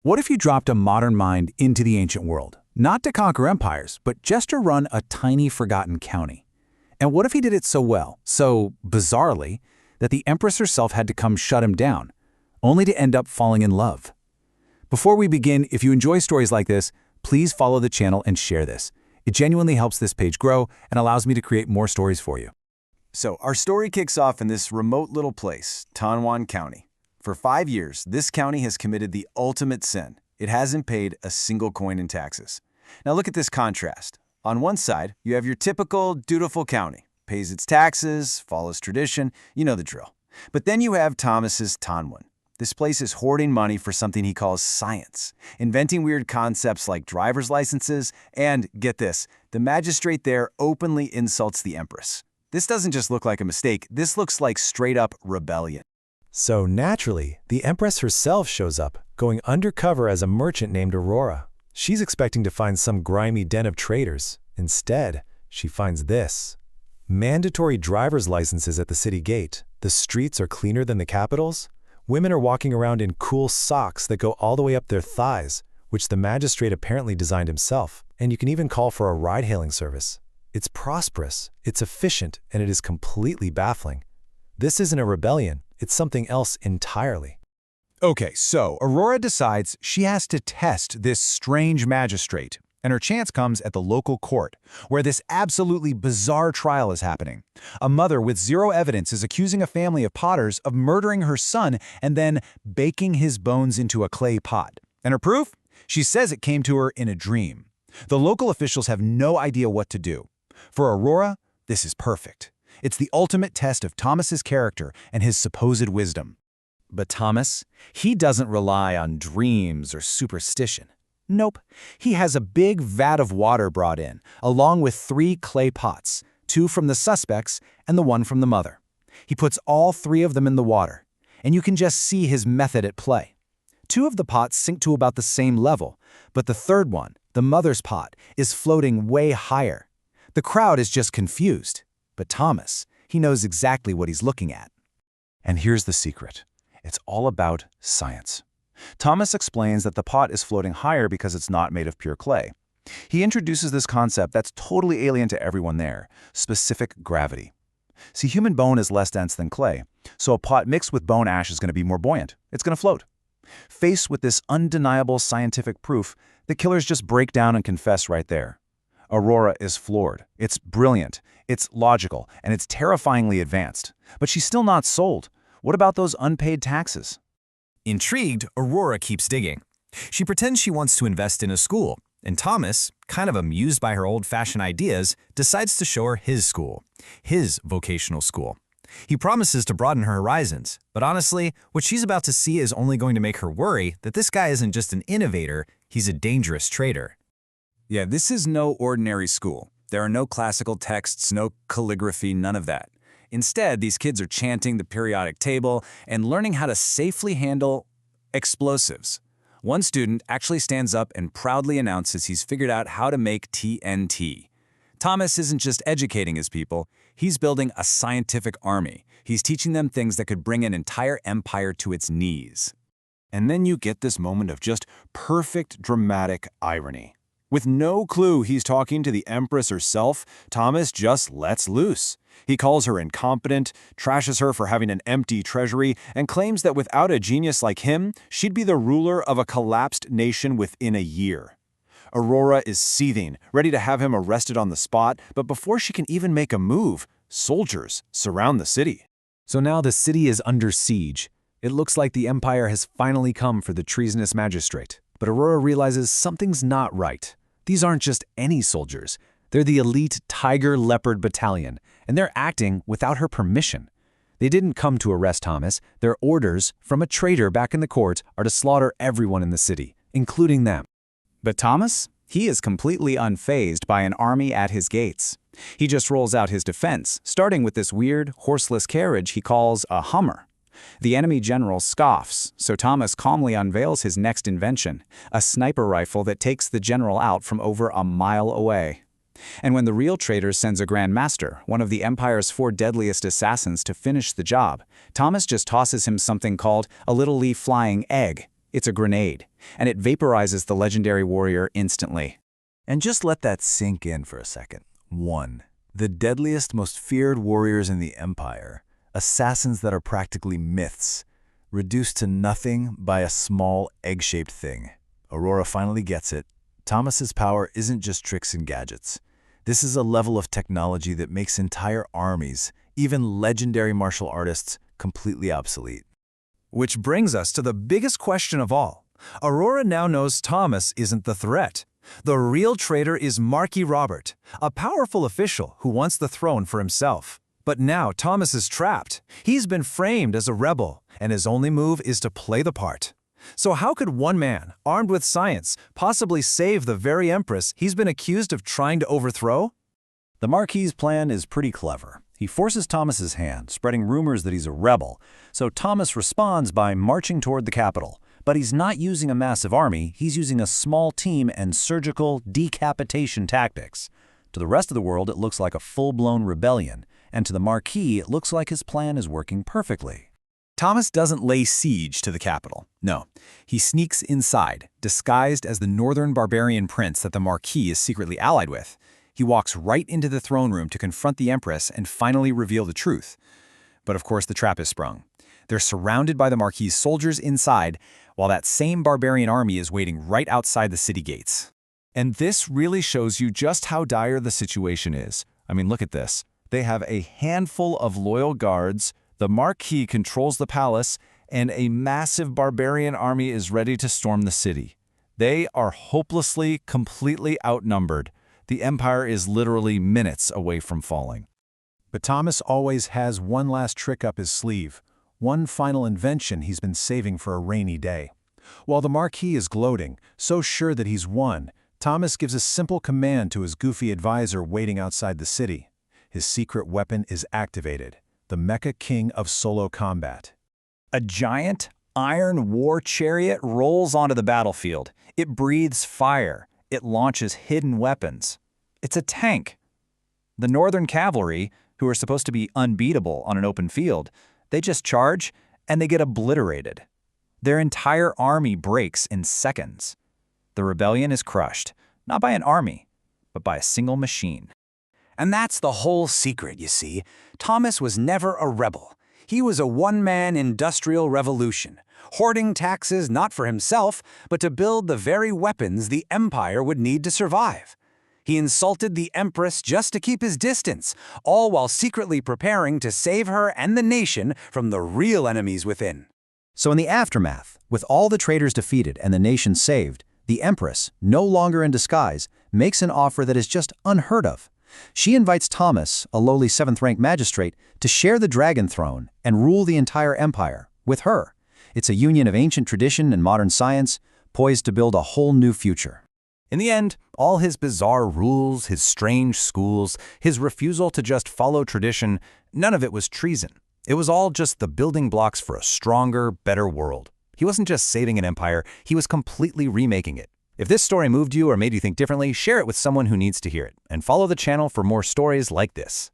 What if you dropped a modern mind into the ancient world? Not to conquer empires, but just to run a tiny forgotten county. And what if he did it so well, so bizarrely, that the empress herself had to come shut him down, only to end up falling in love? Before we begin, if you enjoy stories like this, please follow the channel and share this. It genuinely helps this page grow and allows me to create more stories for you. So our story kicks off in this remote little place, Tanwan County. For 5 years, this county has committed the ultimate sin. It hasn't paid a single coin in taxes. Now look at this contrast. On one side, you have your typical dutiful county. Pays its taxes, follows tradition, you know the drill. But then you have Thomas's Tanwan. This place is hoarding money for something he calls science, inventing weird concepts like driver's licenses, and, get this, the magistrate there openly insults the empress. This doesn't just look like a mistake, this looks like straight-up rebellion. So naturally, the Empress herself shows up, going undercover as a merchant named Aurora. She's expecting to find some grimy den of traitors. Instead, she finds this. Mandatory driver's licenses at the city gate. The streets are cleaner than the capitals. Women are walking around in cool socks that go all the way up their thighs, which the magistrate apparently designed himself. And you can even call for a ride-hailing service. It's prosperous, it's efficient, and it is completely baffling. This isn't a rebellion. It's something else entirely. Okay, so Aurora decides she has to test this strange magistrate, and her chance comes at the local court, where this absolutely bizarre trial is happening. A mother with zero evidence is accusing a family of potters of murdering her son and then baking his bones into a clay pot. And her proof? She says it came to her in a dream. The local officials have no idea what to do. For Aurora, this is perfect. It's the ultimate test of Thomas's character and his supposed wisdom. But Thomas, he doesn't rely on dreams or superstition. Nope, he has a big vat of water brought in, along with 3 clay pots, 2 from the suspects and the 1 from the mother. He puts all 3 of them in the water, and you can just see his method at play. 2 of the pots sink to about the same level, but the third one, the mother's pot, is floating way higher. The crowd is just confused. But Thomas, he knows exactly what he's looking at. And here's the secret. It's all about science. Thomas explains that the pot is floating higher because it's not made of pure clay. He introduces this concept that's totally alien to everyone there, specific gravity. See, human bone is less dense than clay, so a pot mixed with bone ash is going to be more buoyant. It's going to float. Faced with this undeniable scientific proof, the killers just break down and confess right there. Aurora is floored. It's brilliant, it's logical, and it's terrifyingly advanced. But she's still not sold. What about those unpaid taxes? Intrigued, Aurora keeps digging. She pretends she wants to invest in a school, and Thomas, kind of amused by her old-fashioned ideas, decides to show her his school, his vocational school. He promises to broaden her horizons, but honestly, what she's about to see is only going to make her worry that this guy isn't just an innovator, he's a dangerous traitor. Yeah, this is no ordinary school. There are no classical texts, no calligraphy, none of that. Instead, these kids are chanting the periodic table and learning how to safely handle explosives. One student actually stands up and proudly announces he's figured out how to make TNT. Thomas isn't just educating his people, he's building a scientific army. He's teaching them things that could bring an entire empire to its knees. And then you get this moment of just perfect dramatic irony. With no clue he's talking to the Empress herself, Thomas just lets loose. He calls her incompetent, trashes her for having an empty treasury, and claims that without a genius like him, she'd be the ruler of a collapsed nation within a year. Aurora is seething, ready to have him arrested on the spot, but before she can even make a move, soldiers surround the city. So now the city is under siege. It looks like the empire has finally come for the treasonous magistrate. But Aurora realizes something's not right. These aren't just any soldiers. They're the elite Tiger Leopard Battalion, and they're acting without her permission. They didn't come to arrest Thomas. Their orders from a traitor back in the court are to slaughter everyone in the city, including them. But Thomas? He is completely unfazed by an army at his gates. He just rolls out his defense, starting with this weird, horseless carriage he calls a Hummer. The enemy general scoffs, so Thomas calmly unveils his next invention, a sniper rifle that takes the general out from over a mile away. And when the real traitor sends a Grand Master, one of the Empire's 4 deadliest assassins, to finish the job, Thomas just tosses him something called a little leaf flying egg. It's a grenade, and it vaporizes the legendary warrior instantly. And just let that sink in for a second. 1. The deadliest, most feared warriors in the Empire. Assassins that are practically myths, reduced to nothing by a small egg-shaped thing. Aurora finally gets it. Thomas's power isn't just tricks and gadgets. This is a level of technology that makes entire armies, even legendary martial artists, completely obsolete. Which brings us to the biggest question of all. Aurora now knows Thomas isn't the threat. The real traitor is Marquis Robert, a powerful official who wants the throne for himself. But now Thomas is trapped. He's been framed as a rebel, and his only move is to play the part. So how could one man, armed with science, possibly save the very empress he's been accused of trying to overthrow? The Marquis's plan is pretty clever. He forces Thomas's hand, spreading rumors that he's a rebel, so Thomas responds by marching toward the capital. But he's not using a massive army, he's using a small team and surgical decapitation tactics. To the rest of the world, it looks like a full-blown rebellion, and to the Marquis, it looks like his plan is working perfectly. Thomas doesn't lay siege to the capital. No, he sneaks inside, disguised as the northern barbarian prince that the Marquis is secretly allied with. He walks right into the throne room to confront the Empress and finally reveal the truth. But of course the trap is sprung. They're surrounded by the Marquis' soldiers inside, while that same barbarian army is waiting right outside the city gates. And this really shows you just how dire the situation is. I mean, look at this. They have a handful of loyal guards, the Marquis controls the palace, and a massive barbarian army is ready to storm the city. They are hopelessly, completely outnumbered. The Empire is literally minutes away from falling. But Thomas always has one last trick up his sleeve, one final invention he's been saving for a rainy day. While the Marquis is gloating, so sure that he's won, Thomas gives a simple command to his goofy advisor waiting outside the city. His secret weapon is activated, the Mecha King of solo combat. A giant, iron war chariot rolls onto the battlefield. It breathes fire. It launches hidden weapons. It's a tank. The Northern Cavalry, who are supposed to be unbeatable on an open field, they just charge and they get obliterated. Their entire army breaks in seconds. The rebellion is crushed, not by an army, but by a single machine. And that's the whole secret, you see. Thomas was never a rebel. He was a one-man industrial revolution, hoarding taxes not for himself, but to build the very weapons the Empire would need to survive. He insulted the Empress just to keep his distance, all while secretly preparing to save her and the nation from the real enemies within. So in the aftermath, with all the traitors defeated and the nation saved, the Empress, no longer in disguise, makes an offer that is just unheard of. She invites Thomas, a lowly 7th-rank magistrate, to share the dragon throne and rule the entire empire with her. It's a union of ancient tradition and modern science, poised to build a whole new future. In the end, all his bizarre rules, his strange schools, his refusal to just follow tradition, none of it was treason. It was all just the building blocks for a stronger, better world. He wasn't just saving an empire, he was completely remaking it. If this story moved you or made you think differently, share it with someone who needs to hear it, and follow the channel for more stories like this.